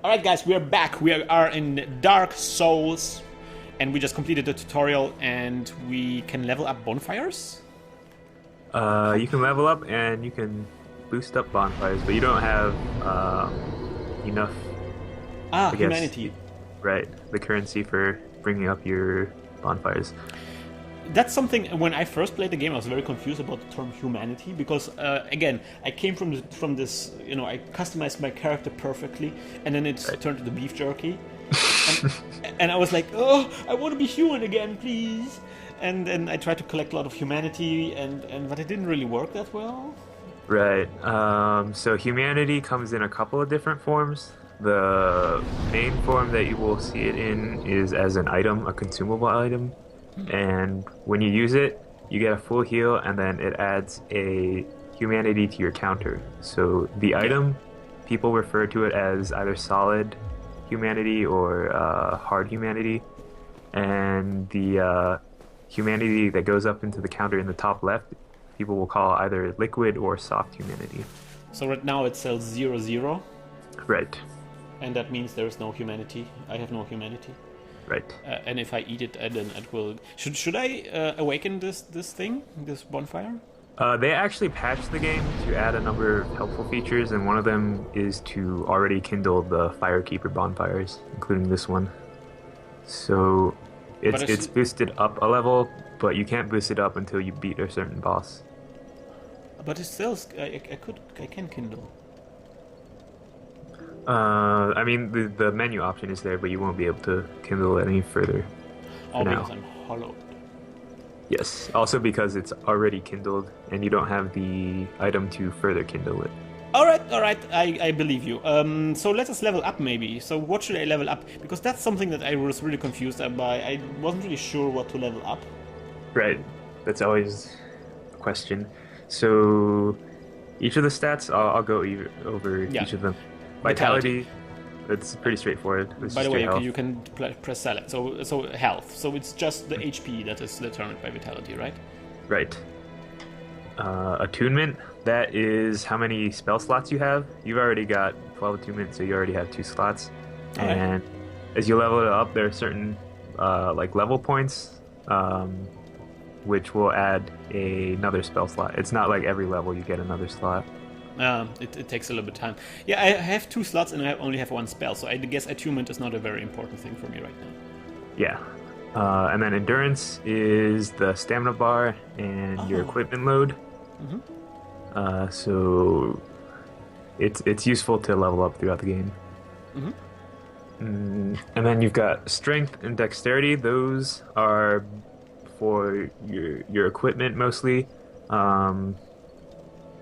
Alright guys, we are back. We are in Dark Souls and we just completed the tutorial and we can level up bonfires? You can level up and you can boost up bonfires, but you don't have enough, Ah, I guess, humanity. right, the currency for bringing up your bonfires. That's something, when I first played the game I was very confused about the term humanity because, again, I came from this, I customized my character perfectly and then it Right. turned to the beef jerky. And I was like, oh, I want to be human again, please. And then I tried to collect a lot of humanity, but it didn't really work that well. Right. So humanity comes in a couple of different forms. The main form that you will see it in is as an item, a consumable item. And when you use it, you get a full heal, and then it adds a humanity to your counter. So the Yeah. item, people refer to it as either solid humanity or hard humanity. And the humanity that goes up into the counter in the top left, people will call either liquid or soft humanity. So right now it sells 0, 0, Right, and that means there is no humanity. I have no humanity. right. And if I eat it, then it will. Should I awaken this thing, this bonfire? They actually patched the game to add a number of helpful features, and one of them is to already kindle the Firekeeper bonfires, including this one. So But it's it's, boosted up a level, but you can't boost it up until you beat a certain boss. but it still. I can kindle. I mean, the menu option is there, but you won't be able to kindle it any further Oh, for now. because I'm hollowed. Yes, also because it's already kindled, and you don't have the item to further kindle it. All right. I believe you. So let us level up maybe. So what should I level up? Because that's something that I was really confused by. I wasn't really sure what to level up. Right, that's always a question. So each of the stats, I'll go over Yeah. each of them. Vitality. Vitality, it's pretty straightforward. It's By the just way, your health. you can press select. So health. So it's just the HP that is determined by vitality, right? Right. Attunement, that is how many spell slots you have. You've already got 12 attunement, so you already have 2 slots. Alright. And as you level it up, there are certain like level points, which will add another spell slot. It's not like every level you get another slot. It takes a little bit of time. Yeah, I have 2 slots and I only have 1 spell, so I guess attunement is not a very important thing for me right now. Yeah. And then endurance is the stamina bar and your Oh. equipment load. So it's useful to level up throughout the game. And then you've got strength and dexterity. Those are for your equipment mostly.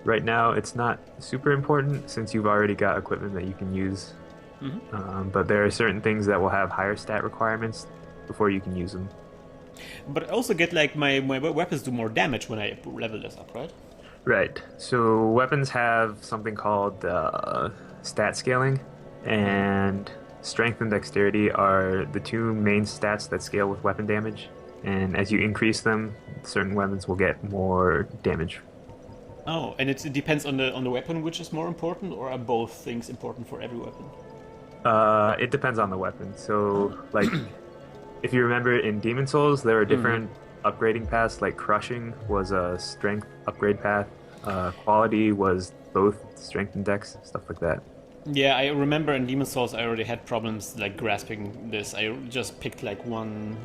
Right now, it's not super important since you've already got equipment that you can use. But there are certain things that will have higher stat requirements before you can use them. But I also get like my weapons do more damage when I level this up, right? Right. So weapons have something called stat scaling, and strength and dexterity are the 2 main stats that scale with weapon damage. And as you increase them, certain weapons will get more damage. Oh, and it depends on the weapon which is more important, or are both things important for every weapon? It depends on the weapon. So, like, if you remember in Demon Souls, there are different upgrading paths. Like Crushing was a strength upgrade path. Quality was both strength and dex, stuff like that. Yeah, I remember in Demon Souls I already had problems like grasping this. I just picked like one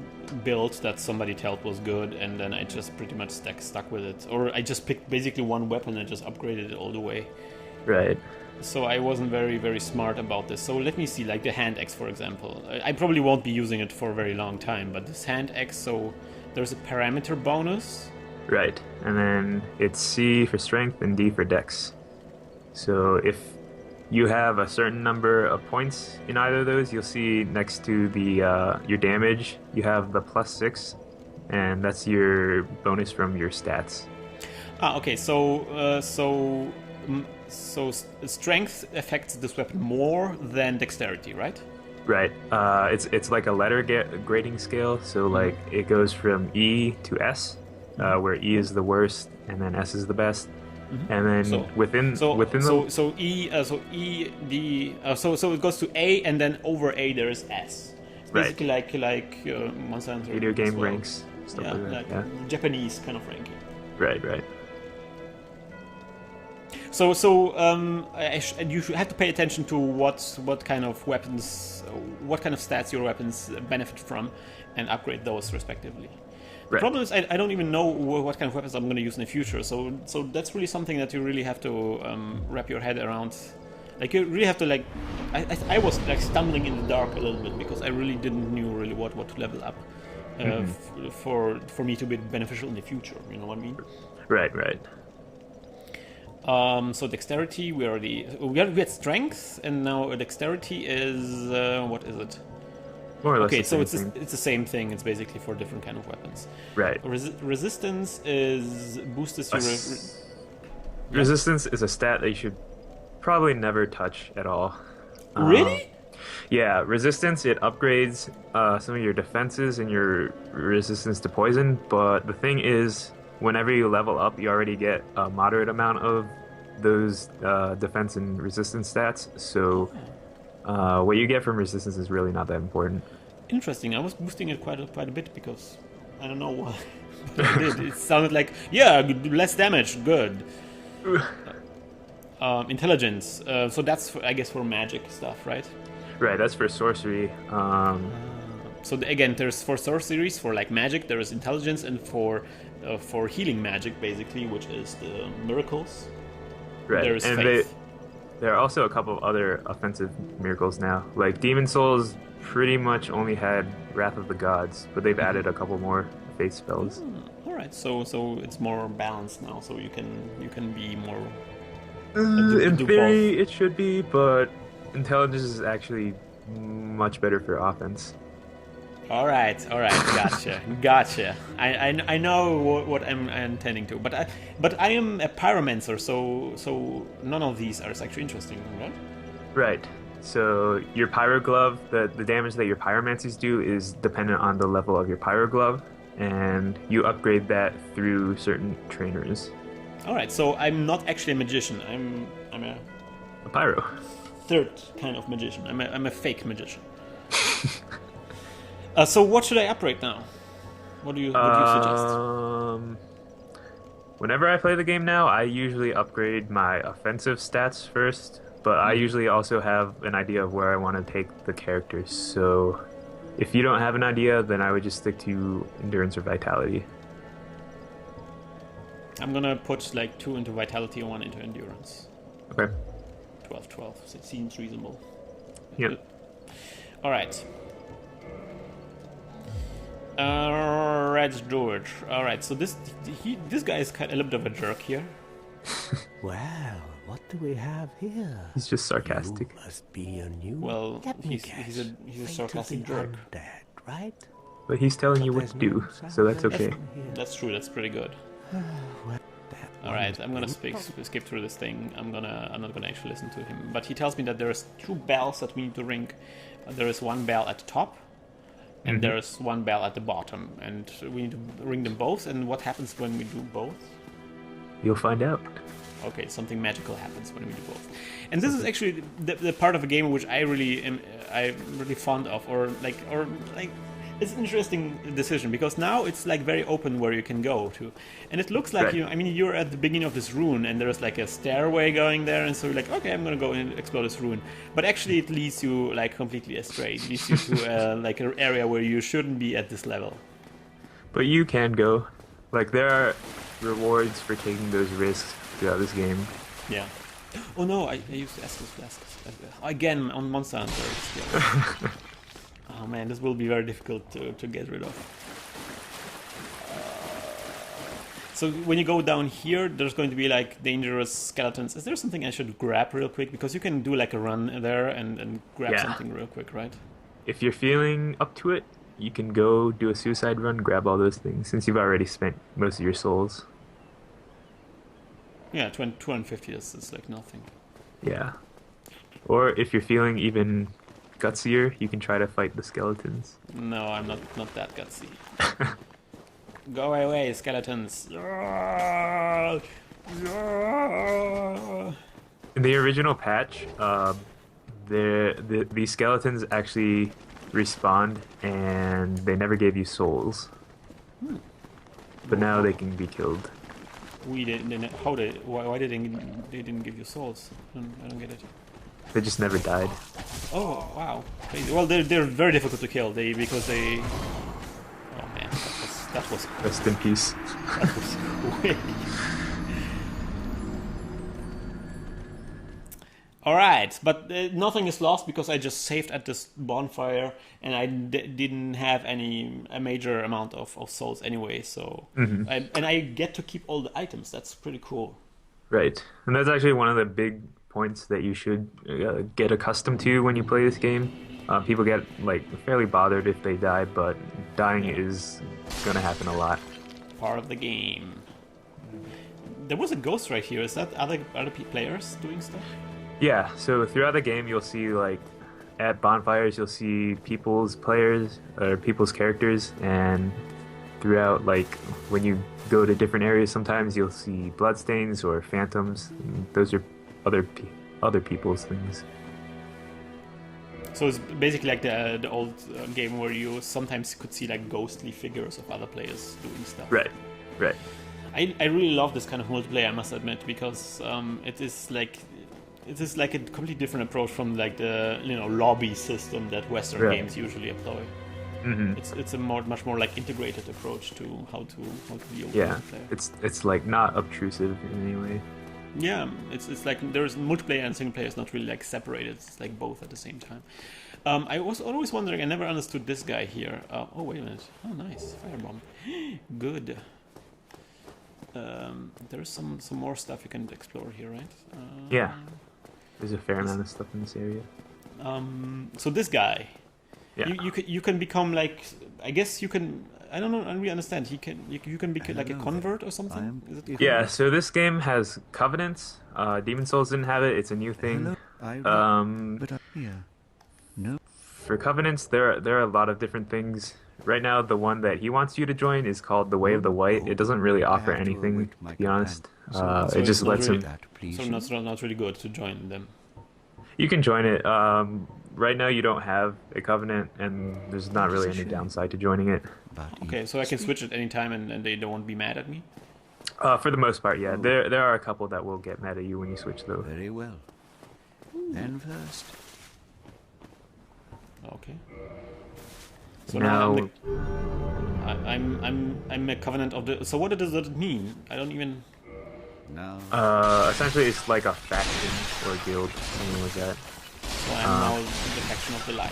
build that somebody told was good, and then I just pretty much stuck with it. Or I just picked basically one weapon and just upgraded it all the way. Right. So I wasn't very, very smart about this. So let me see, like the hand axe, for example. I probably won't be using it for a very long time, but this hand axe, so there's a parameter bonus. Right. And then it's C for strength and D for dex. So if you have a certain number of points in either of those, you'll see next to the your damage, you have the +6, and that's your bonus from your stats. Ah, okay. So strength affects this weapon more than dexterity, right? Right. It's like a letter grading scale. So like it goes from E to S, where E is the worst and then S is the best. And then So within so the so E so E D so it goes to A, and then over A there is S. It's Right. basically like Monster Hunter video as game well. ranks, stuff Yeah, like that. Yeah. Japanese kind of ranking. Right. You should have to pay attention to what kind of weapons, what kind of stats your weapons benefit from, and upgrade those respectively. The Right. problem is I don't even know what kind of weapons I'm going to use in the future. So that's really something that you really have to wrap your head around. Like you really have to like. I was like stumbling in the dark a little bit because I really didn't knew really what to level up for me to be beneficial in the future. You know what I mean? Right. So dexterity, we had strength, and now dexterity is what is it? More or less. Okay, the so same it's thing. it's the same thing. It's basically for different kind of weapons. Right. Resistance is boosts your. Resistance is a stat that you should probably never touch at all. Really? Yeah, resistance, it upgrades some of your defenses and your resistance to poison, but the thing is, whenever you level up, you already get a moderate amount of those defense and resistance stats, so what you get from resistance is really not that important. Interesting. I was boosting it quite a bit because I don't know why. But I did. It sounded like less damage, good. Intelligence. So that's I guess for magic stuff, right? Right, that's for sorcery. So again, there's for sorceries, for like magic, there is intelligence, and for healing magic, basically, which is the miracles. Right, There is and faith. there are also a couple of other offensive miracles now. Like Demon Souls pretty much only had Wrath of the Gods, but they've added a couple more faith spells. All right, so it's more balanced now, so you can be more. In do theory, it should be, but intelligence is actually much better for offense. All right, gotcha. I know what I'm intending to, but I am a pyromancer, so none of these are actually interesting, right? Right. So your pyro glove, the damage that your pyromancies do is dependent on the level of your pyro glove, and you upgrade that through certain trainers. All right, so I'm not actually a magician. I'm A pyro. third kind of magician. I'm a fake magician. So what should I upgrade now? What do you suggest? Whenever I play the game now, I usually upgrade my offensive stats first, but I usually also have an idea of where I want to take the characters. So if you don't have an idea, then I would just stick to endurance or vitality. I'm gonna put like 2 into vitality and 1 into endurance. Okay. 12. So it seems reasonable. Yep. All right. Let's do it. All right. So this guy is kind of a little bit of a jerk here. Well, what do we have here? He's just sarcastic. You must be a new. Well, Let me he's guess. a Fate of sarcastic the jerk. Undead, right? But he's telling you what There's to do, no so that's sound okay. from here. That's true. That's pretty good. That All right. I'm gonna wonderful. skip through this thing. I'm not gonna actually listen to him. But he tells me that there is 2 bells that we need to ring. There is 1 bell at the top, and there is 1 bell at the bottom, and we need to ring them both. And what happens when we do both? You'll find out. Okay, something magical happens when we do both. And this is actually the part of a game which I'm really fond of, or it's an interesting decision because now it's like very open where you can go to, and it looks like Right. you're at the beginning of this rune, and there's like a stairway going there, and so you're like, okay, I'm gonna go and explore this rune, but actually it leads you like completely astray. It leads you to like an area where you shouldn't be at this level. But you can go. Like, there are rewards for taking those risks throughout this game. Yeah. Oh no, I used to Estus Flasks. Again, on Monster Hunter. It's oh man, this will be very difficult to get rid of. So when you go down here, there's going to be like dangerous skeletons. Is there something I should grab real quick? Because you can do like a run there and grab Yeah. something real quick, right? If you're feeling up to it, you can go do a suicide run, grab all those things, since you've already spent most of your souls. Yeah, 250 is like nothing. Yeah. Or if you're feeling even gutsier, you can try to fight the skeletons. No, I'm not that gutsy. Go away, skeletons. Yeah. In the original patch, these skeletons actually respawned, and they never gave you souls. But now they can be killed. We didn't. How they? Why they didn't give you souls? I don't get it. They just never died. Oh wow! Crazy. Well, they're very difficult to kill. Because they. Oh man, that was Rest in peace. that was quick. All right, but nothing is lost because I just saved at this bonfire, and I didn't have a major amount of souls anyway. So, and I get to keep all the items. That's pretty cool. Right. And that's actually one of the big points that you should get accustomed to when you play this game. People get like fairly bothered if they die, but dying is going to happen a lot. Part of the game. There was a ghost right here. Is that other players doing stuff? Yeah, so throughout the game you'll see like at bonfires you'll see people's players or people's characters, and throughout like when you go to different areas sometimes you'll see bloodstains or phantoms, and those are other people's things. So it's basically like the old game where you sometimes could see like ghostly figures of other players doing stuff. Right. I really love this kind of multiplayer, I must admit, because it is like a completely different approach from like the lobby system that Western Right. games usually employ. Mm-hmm. It's a much more like integrated approach to how to deal with Yeah, multiplayer. it's like not obtrusive in any way. Yeah, it's like there's multiplayer and single player is not really like separated. It's like both at the same time. I was always wondering. I never understood this guy here. Oh wait a minute. Oh nice, firebomb. Good. There's some more stuff you can explore here, right? Yeah. There's a fair amount of stuff in this area. So this guy, Yeah. you can become like, I guess you can. I don't know. I don't really understand. You can be like a convert or something. Is it Yeah, so this game has covenants. Demon Souls didn't have it. It's a new thing. But I'm here. No. For covenants, there are a lot of different things. Right now, the one that he wants you to join is called the Way of the White. It doesn't really offer anything, to be honest. So It it's just not lets really- him. So not really good to join them. You can join it. Right now, you don't have a covenant, and there's not really any downside to joining it. Okay, so I can switch at any time and they won't be mad at me? For the most part, yeah. There are a couple that will get mad at you when you switch, though. Very well. Then first. Okay. So Now, now I'm a covenant of the... So what does that mean? I don't even... Now. essentially, it's like a faction or a guild, something like that. So I'm now the faction of the light.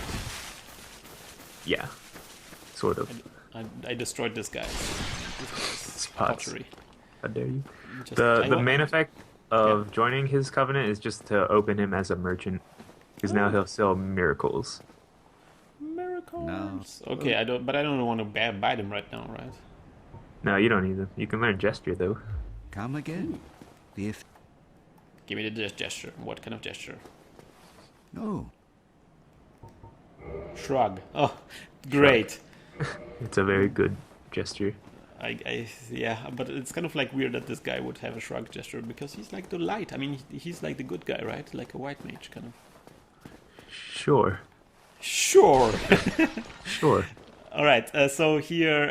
Yeah, sort of. I destroyed this guy. This guy's Spots. pottery. How dare you? Just- The I- main effect of joining his covenant is just to open him as a merchant, because now he'll sell miracles. Miracles. Okay, I don't want to buy them right now, right? No, you don't need them. You can learn gesture though. Come again. If. Give me the gesture. What kind of gesture? No. Shrug. Oh, great. It's a very good gesture. Yeah, but it's kind of like weird that this guy would have a shrug gesture because he's like the light. I mean, he's like the good guy, right? Like a white mage, kind of. Sure. Sure. Sure. All right. So here,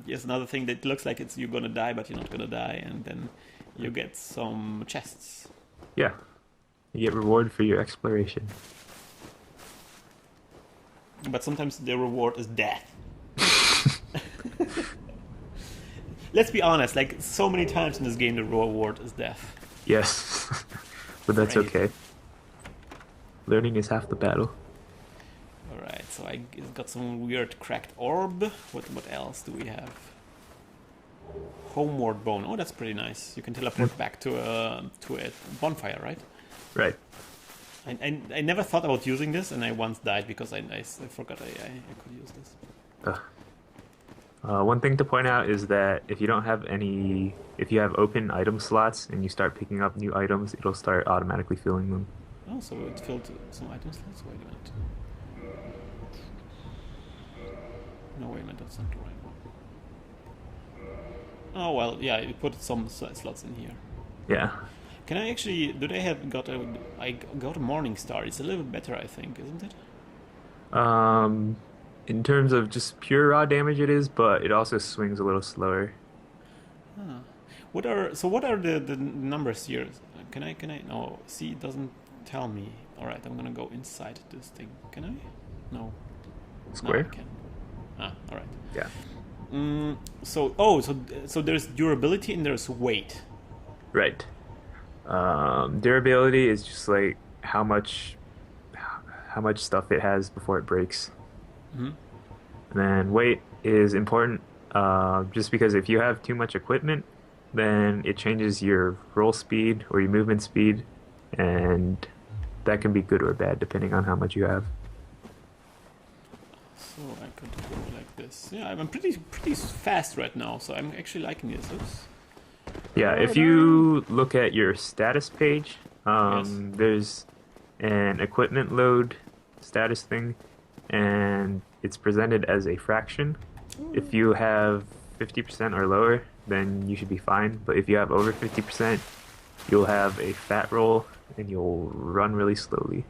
here's another thing that looks like you're gonna die, but you're not gonna die, and then you get some chests. Yeah. You get reward for your exploration. But sometimes the reward is death. Let's be honest. Like so many times in this game, the reward is death. Yes. But that's Right. okay. Learning is half the battle. All right. So I got some weird cracked orb. What else do we have? Homeward bone. Oh, that's pretty nice. You can teleport back to a bonfire, right? Right. I never thought about using this, and I once died because I forgot I could use this. One thing to point out is that if you have open item slots and you start picking up new items, it'll start automatically filling them. Oh, so it filled some items. Let's wait a minute. No, wait a minute. That's not the right one. Oh well, yeah, you put some slots in here. Yeah. Can I actually? Do they have got a? I got a Morning Star. It's a little better, I think, isn't it? In terms of just pure raw damage, it is, but it also swings a little slower. What are the numbers here? Can I? No, see, it doesn't tell me. All right, I'm gonna go inside this thing. Can I? No. Square? No, I can. All right. Yeah. So there's durability and there's weight. Right. Durability is just like how much stuff it has before it breaks. Mhm. And then weight is important, just because if you have too much equipment, then it changes your roll speed or your movement speed, and that can be good or bad depending on how much you have. So I could go like this. Yeah, I'm pretty fast right now, so I'm actually liking this. Oops. Yeah, if you look at your status page, Yes. there's an equipment load status thing, and it's presented as a fraction. If you have 50% or lower, then you should be fine. But if you have over 50%, you'll have a fat roll, and you'll run really slowly.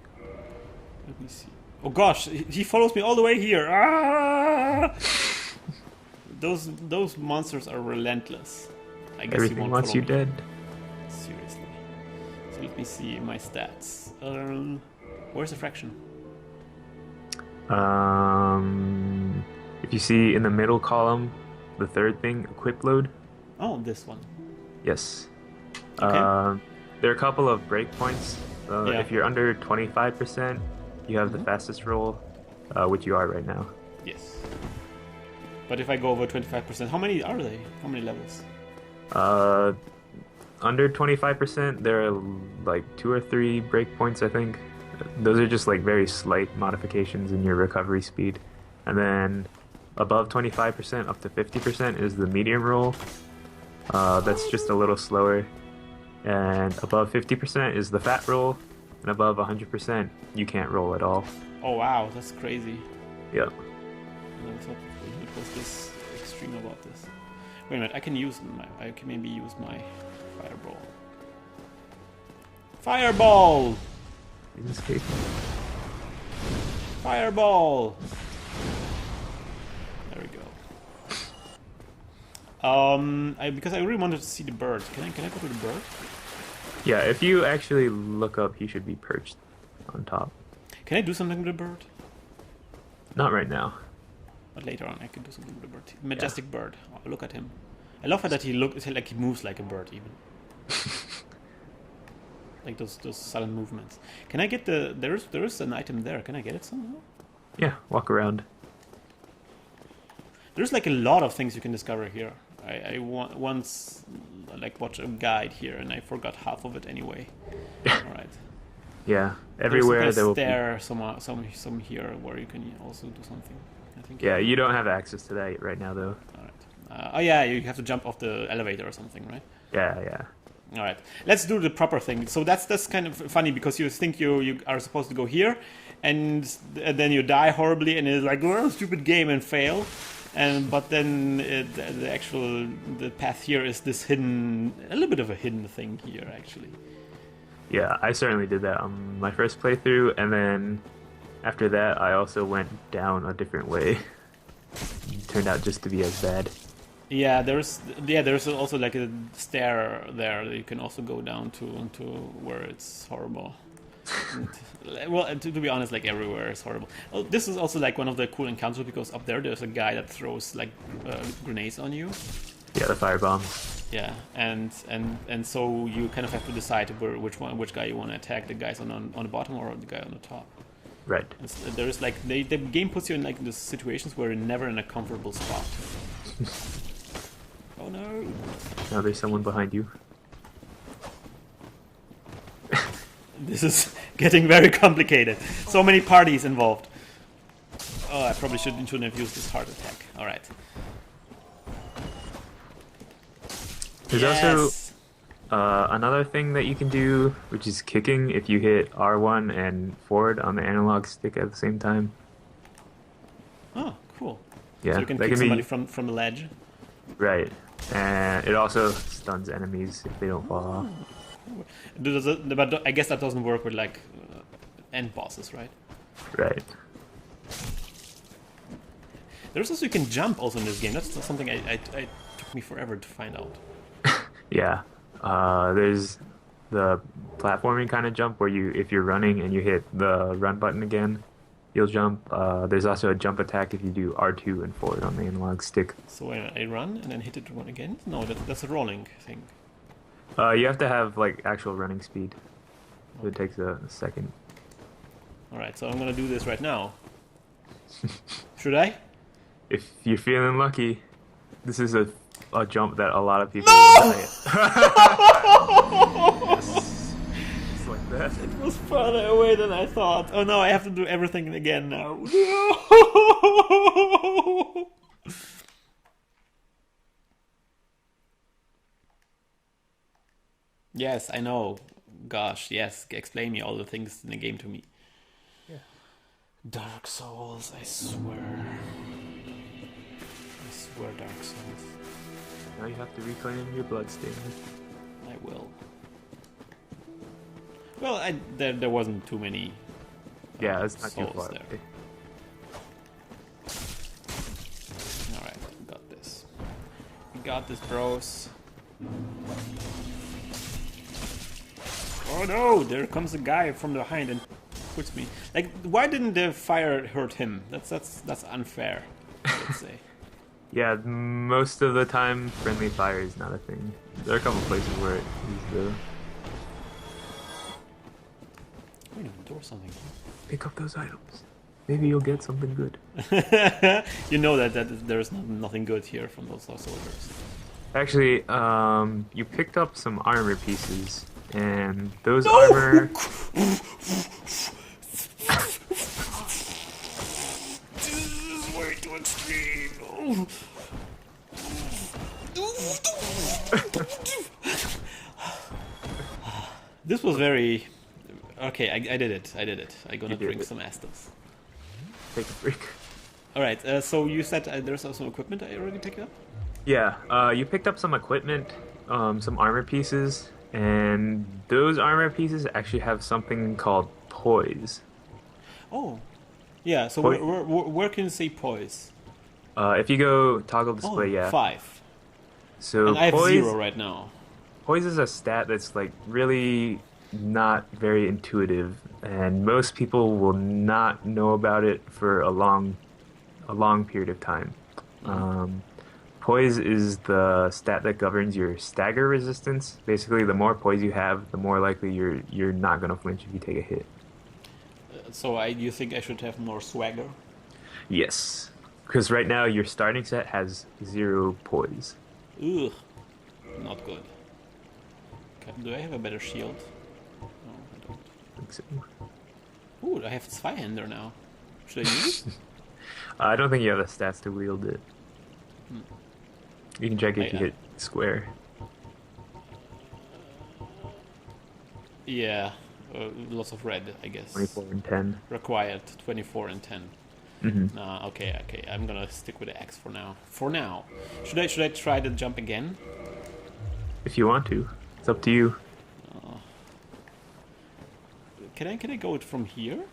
Let me see. Oh gosh, he follows me all the way here. Ah! Those monsters are relentless. I guess he Everything won't wants follow you me. dead. Seriously. So let me see my stats. Where's the fraction? If you see in the middle column, the third thing, equip load. Oh, this one. Yes. Okay. There are a couple of breakpoints. Yeah. If you're under 25%, you have the fastest roll, which you are right now. Yes. But if I go over 25%, how many are they? How many levels? Under 25%, there are like 2 or 3 breakpoints, I think. Those are just like very slight modifications in your recovery speed. And then above 25% up to 50% is the medium roll. That's just a little slower. And above 50% is the fat roll. And above 100%, you can't roll at all. Oh wow, that's crazy. Yep. I never thought it was this extreme about this. Wait a minute, I can maybe use my fireball. Fireball! In this case. Fireball! There we go. Because I really wanted to see the bird. Can I go to the bird? Yeah, if you actually look up, he should be perched on top. Can I do something with the bird? Not right now. But later on, I can do something with the bird. Majestic bird. Oh, look at him. I love that he moves like a bird, even. Like those sudden movements. Can I get there is an item there. Can I get it somehow? Yeah, walk around. There's like a lot of things you can discover here. I once like watched a guide here and I forgot half of it anyway. All right. Yeah, everywhere there will be. There's some here where you can also do something. I think. Yeah, you don't have access to that right now, though. All right. Oh yeah, you have to jump off the elevator or something, right? Yeah. All right, let's do the proper thing. So that's kind of funny because you think you are supposed to go here, and then you die horribly, and it's like, oh, stupid game, and fail. But then the path here is this a little bit of a hidden thing here, actually. Yeah, I certainly did that on my first playthrough, and then after that, I also went down a different way. It turned out just to be as bad. Yeah, there's also like a stair there that you can also go down to where it's horrible. Well, to be honest, like everywhere is horrible. Oh, this is also like one of the cool encounters because up there's a guy that throws like grenades on you. Yeah, the firebombs. Yeah, and so you kind of have to decide which guy you want to attack, the guys on the bottom or the guy on the top. Right. There's like the game puts you in like the situations where you're never in a comfortable spot. Oh no! Now there's someone behind you. This is getting very complicated. So many parties involved. Oh, I probably shouldn't have used this heart attack. All right. There's also another thing that you can do, which is kicking if you hit R1 and forward on the analog stick at the same time. Oh, cool. Yeah, So you can that kick can be somebody from the ledge. right. And it also stuns enemies if they don't fall off. But I guess that doesn't work with like end bosses, right? Right. There's also you can jump also in this game. That's something I took me forever to find out. Yeah. There's the platforming kind of jump where if you're running and you hit the run button again, you'll jump. There's also a jump attack if you do R2 and forward on the analog stick. So when I run and then hit it run again? No, that's a rolling thing. You have to have like actual running speed. So it takes a second. Alright, so I'm gonna do this right now. Should I? If you're feeling lucky, this is a jump that a lot of people will die at. Yes. Just like that. It was farther away than I thought. Oh no, I have to do everything again now. No! Yes, I know. Gosh, yes. Explain me all the things in the game to me. Yeah. Dark Souls, I swear. I swear, Dark Souls. Now you have to reclaim your bloodstain. I will. Well, there wasn't too many. Yeah, it's not too souls far there. away. Alright, we got this. We got this, bros. Oh no! There comes a guy from behind and puts me. Like, why didn't the fire hurt him? That's unfair, I would say. Yeah, most of the time, friendly fire is not a thing. There are a couple places where it is though. Wait a minute, there was something. Pick up those items. Maybe you'll get something good. You know that there's nothing good here from those soldiers. Actually, you picked up some armor pieces, and those armor. This is way too extreme. This was very. Okay, I did it. I'm gonna drink some Astos. Take a break. Alright, so you said there's also equipment I already picked up? Yeah, you picked up some equipment, some armor pieces, and those armor pieces actually have something called poise. Oh. Yeah, so where can you see poise? If you go toggle display, yeah. 5. So And I have poise, 0 right now. poise is a stat that's like really not very intuitive, and most people will not know about it for a long period of time. Poise is the stat that governs your stagger resistance. Basically, the more poise you have, the more likely you're not gonna flinch if you take a hit. So you think I should have more swagger? Yes, because right now your starting set has 0 poise. Ugh. Not good. Okay, do I have a better shield? No, I don't. I think so. Ooh, I have Zweihänder now. Should I use it? I don't think you have the stats to wield it. You can check if you I- hit square. Yeah, lots of red, I guess. 24 and 10. Required 24 and 10. Mm-hmm. Okay. I'm gonna stick with the X for now. For now, should I try the jump again? If you want to, it's up to you. Can I go it from here?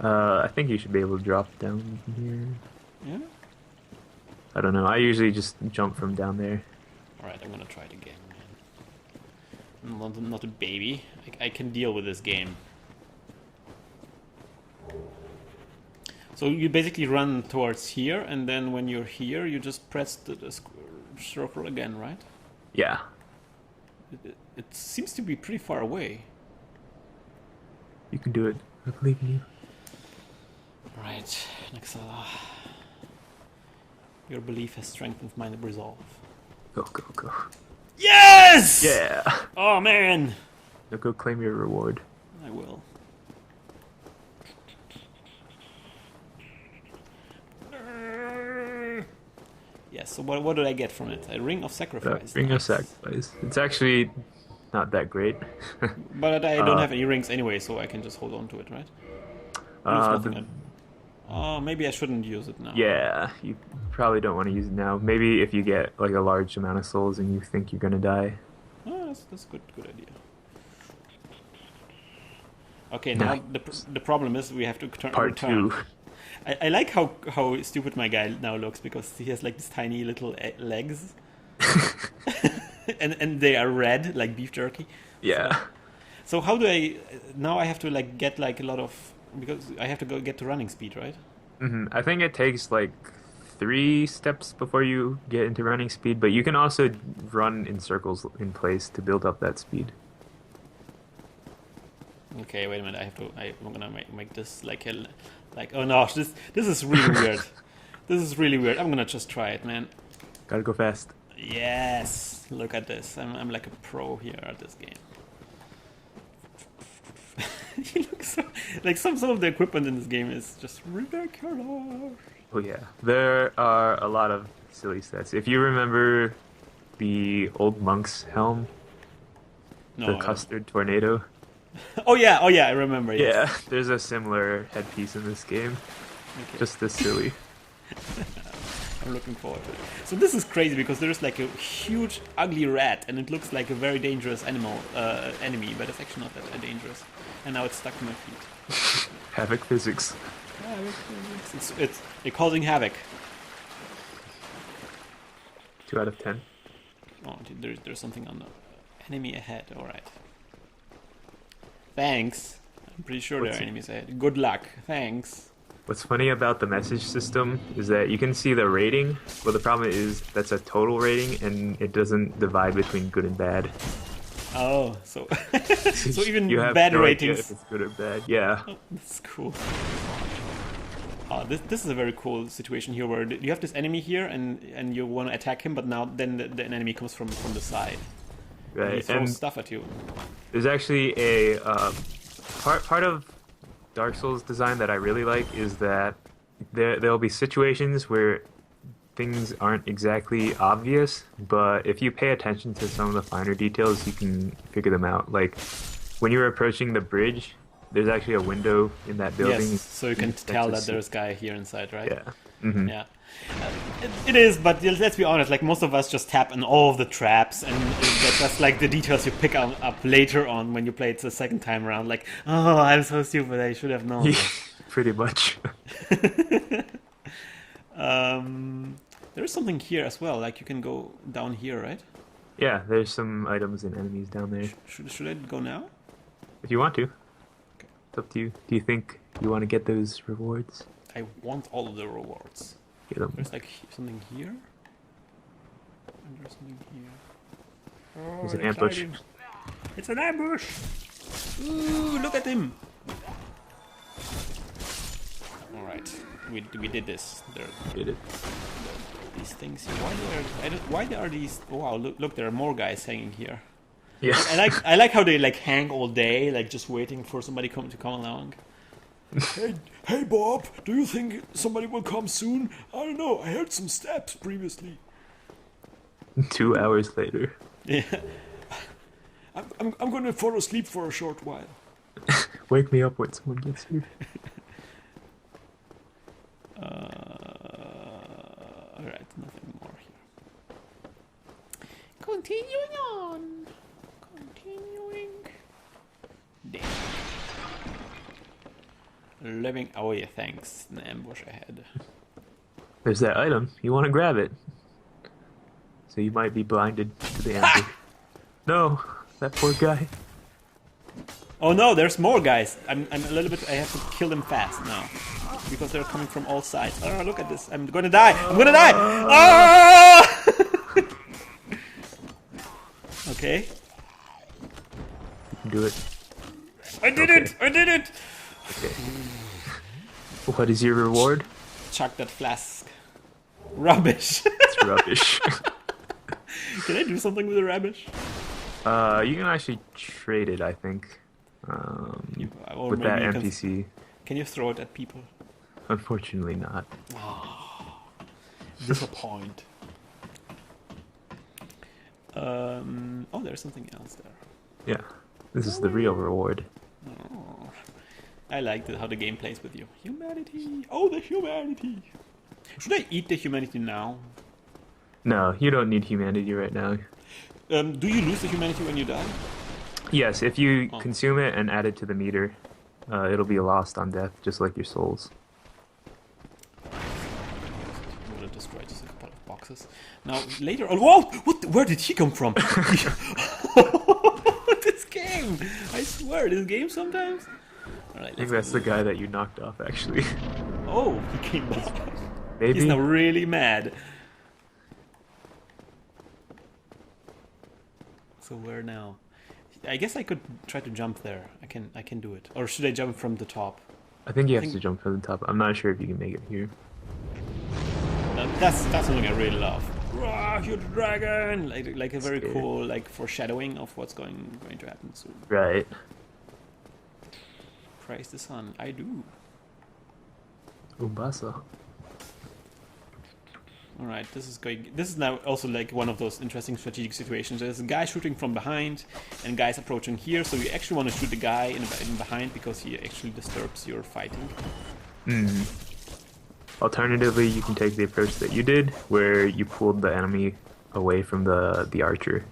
I think you should be able to drop down from here. Yeah. I don't know. I usually just jump from down there. All right, I'm gonna try it again, man. I'm not a baby. I can deal with this game. So you basically run towards here, and then when you're here, you just press the circle again, right? Yeah. It seems to be pretty far away. You can do it. I believe in you. Right, Nexala. Your belief has strengthened my resolve. Go, go, go. Yes! Yeah! Oh man! Now go claim your reward. I will. Yes, so what did I get from it? A ring of sacrifice. Ring of Nice. sacrifice. It's actually not that great. But I don't have any rings anyway, so I can just hold on to it, right? There's nothing Oh, maybe I shouldn't use it now. Yeah, you probably don't want to use it now. Maybe if you get like a large amount of souls and you think you're gonna die. Oh, that's good idea. Okay, now the problem is we have to Part return. 2. I like how stupid my guy now looks because he has like these tiny little legs, and they are red like beef jerky. Yeah. So how do I now? I have to like get like a lot of because I have to go get to running speed, right? I think it takes like 3 steps before you get into running speed, but you can also run in circles in place to build up that speed. Okay, wait a minute. I'm gonna make this like oh no, this is really weird. This is really weird. I'm gonna just try it, man. Gotta go fast. Yes, look at this. I'm like a pro here at this game. You look so like some of the equipment in this game is just ridiculous. Oh yeah, there are a lot of silly sets. If you remember the old monk's helm, No, the custard tornado. Oh yeah, I remember. Yes. Yeah, there's a similar headpiece in this game. Okay. Just as silly. I'm looking forward to it. So this is crazy because there's like a huge, ugly rat, and it looks like a very dangerous enemy, but it's actually not that dangerous. And now it's stuck to my feet. Havoc physics. It's causing havoc. 2 out of 10. Oh, there's something on the enemy ahead. All right. Thanks. I'm pretty sure there are enemies ahead. Good luck. Thanks. What's funny about the message system is that you can see the rating, but the problem is that's a total rating and it doesn't divide between good and bad. Oh, so so even you have bad no idea ratings. if it's good or bad. Yeah. Oh, that's cool. This is a very cool situation here where you have this enemy here and you want to attack him, but now then the enemy comes from the side. And he Right. throws And stuff at you. there's actually a part of Dark Souls design that I really like is that there'll be situations where things aren't exactly obvious, but if you pay attention to some of the finer details, you can figure them out. Like when you're approaching the bridge, there's actually a window in that building. Yes, so you can expect tell to that see- there's a guy here inside, right? Yeah. Mhm. Yeah. It is, but let's be honest, like most of us just tap on all of the traps, and that's just like the details you pick up later on when you play it the second time around. Like, oh, I'm so stupid, I should have known. Pretty much. There's something here as well, like you can go down here, right? Yeah, there's some items and enemies down there. Should I go now? If you want to. It's up to you. Do you think you want to get those rewards? I want all of the rewards. Get them. There's like something here. And there's something here. Oh, There's an ambush. exciting. It's an ambush! Ooh, look at him! Alright, we did this. There Did it. these things here. Why are these? Oh, wow, look, there are more guys hanging here. Yeah. I like how they like hang all day, like just waiting for somebody to come along. Hey Bob, do you think somebody will come soon? I don't know. I heard some steps previously. 2 hours later. Yeah. I'm going to fall asleep for a short while. Wake me up when someone gets here. Alright, nothing more here. Continuing on. Continuing. Damn. Living. Oh yeah, thanks. An ambush ahead. There's that item. You want to grab it. So you might be blinded to the ambush. No, that poor guy. Oh no, there's more guys. I'm a little bit. I have to kill them fast now because they're coming from all sides. Oh, look at this! I'm gonna die! I'm gonna die! Ah! Okay. You can do it. I did it! I did it! Okay. What is your reward? Chuck that flask. Rubbish. It's rubbish. Can I do something with the rubbish? You can actually trade it, I think. Or With that maybe you NPC. Can you throw it at people? Unfortunately not. Disappoint. Oh, there's something else there. Yeah. This is the real reward. Oh. I like how the game plays with you. Humanity! Oh, the humanity! Should I eat the humanity now? No, you don't need humanity right now. Do you lose the humanity when you die? Yes, if you Oh. consume it and add it to the meter, it'll be lost on death, just like your souls. I'm gonna destroy just a couple of boxes. Now, later on... Whoa! Where did he come from? This game! I swear, this game sometimes... Alright, I think that's the guy that you knocked off, actually. Oh, he came back. Maybe? He's now really mad. So where now? I guess I could try to jump there. I can do it. Or should I jump from the top? I think you have think- to jump from the top. I'm not sure if you can make it here. That's something I really love. Rah, you're the dragon! Like a very Scary. cool like foreshadowing of what's going to happen soon. Right. Praise the sun. I do. Umbasa. All right, this is now also like one of those interesting strategic situations. There's a guy shooting from behind, and guys approaching here. So you actually want to shoot the guy in behind because he actually disturbs your fighting. Alternatively, you can take the approach that you did, where you pulled the enemy away from the archer.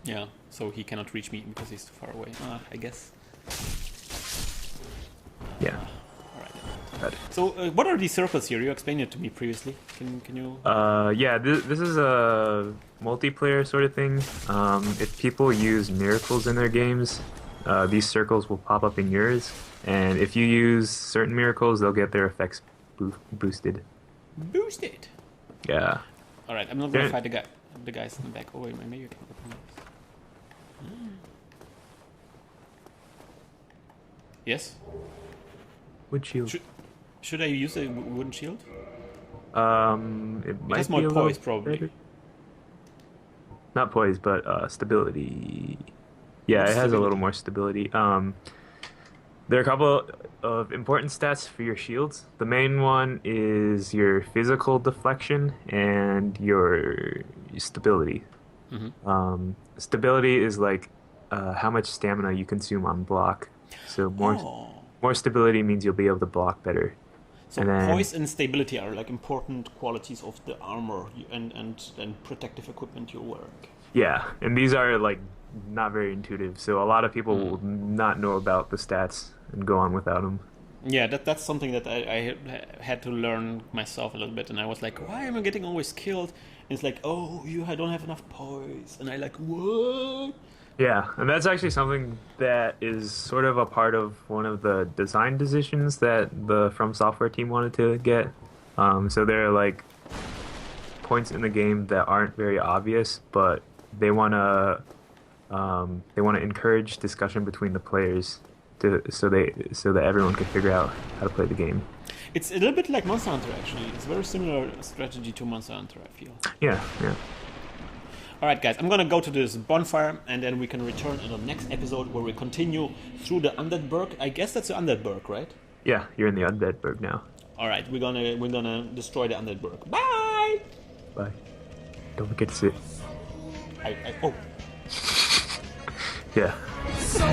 Yeah, so he cannot reach me because he's too far away. I guess. Yeah. All right. Got it. So what are these circles here? You explained it to me previously. Can you? Yeah, this is a multiplayer sort of thing. If people use miracles in their games, these circles will pop up in yours, and if you use certain miracles, they'll get their effects boosted. Boost it. Yeah. All right, I'm not gonna Yeah. fight the guys in the back. Oh wait, maybe I can open this. Yes. Wood shield. Should I use a wooden shield? It might has be more a little poise, probably. better. Not poise, but stability. Yeah, What's it has a stability? little more stability. There are a couple of important stats for your shields. The main one is your physical deflection and your stability. Stability is like how much stamina you consume on block. So more stability means you'll be able to block better. So and then- poise and stability are like important qualities of the armor and protective equipment you're wearing. Yeah, and these are like not very intuitive, so a lot of people will not know about the stats and go on without them. Yeah, that's something that I had to learn myself a little bit, and I was like, why am I getting always killed? And it's like, oh, I don't have enough poise, and I like, what? Yeah, and that's actually something that is sort of a part of one of the design decisions that the From Software team wanted to get. So there are like points in the game that aren't very obvious, but they want to encourage discussion between the players so that everyone can figure out how to play the game. It's a little bit like Monster Hunter, actually. It's a very similar strategy to Monster Hunter, I feel. Yeah. Alright guys, I'm gonna go to this bonfire and then we can return in the next episode where we continue through the Undead Burg. I guess that's the Undead Burg, right? Yeah, you're in the Undead Burg now. Alright, we're gonna destroy the Undead Burg. Bye! Bye. Don't forget to sit. Oh. Yeah. So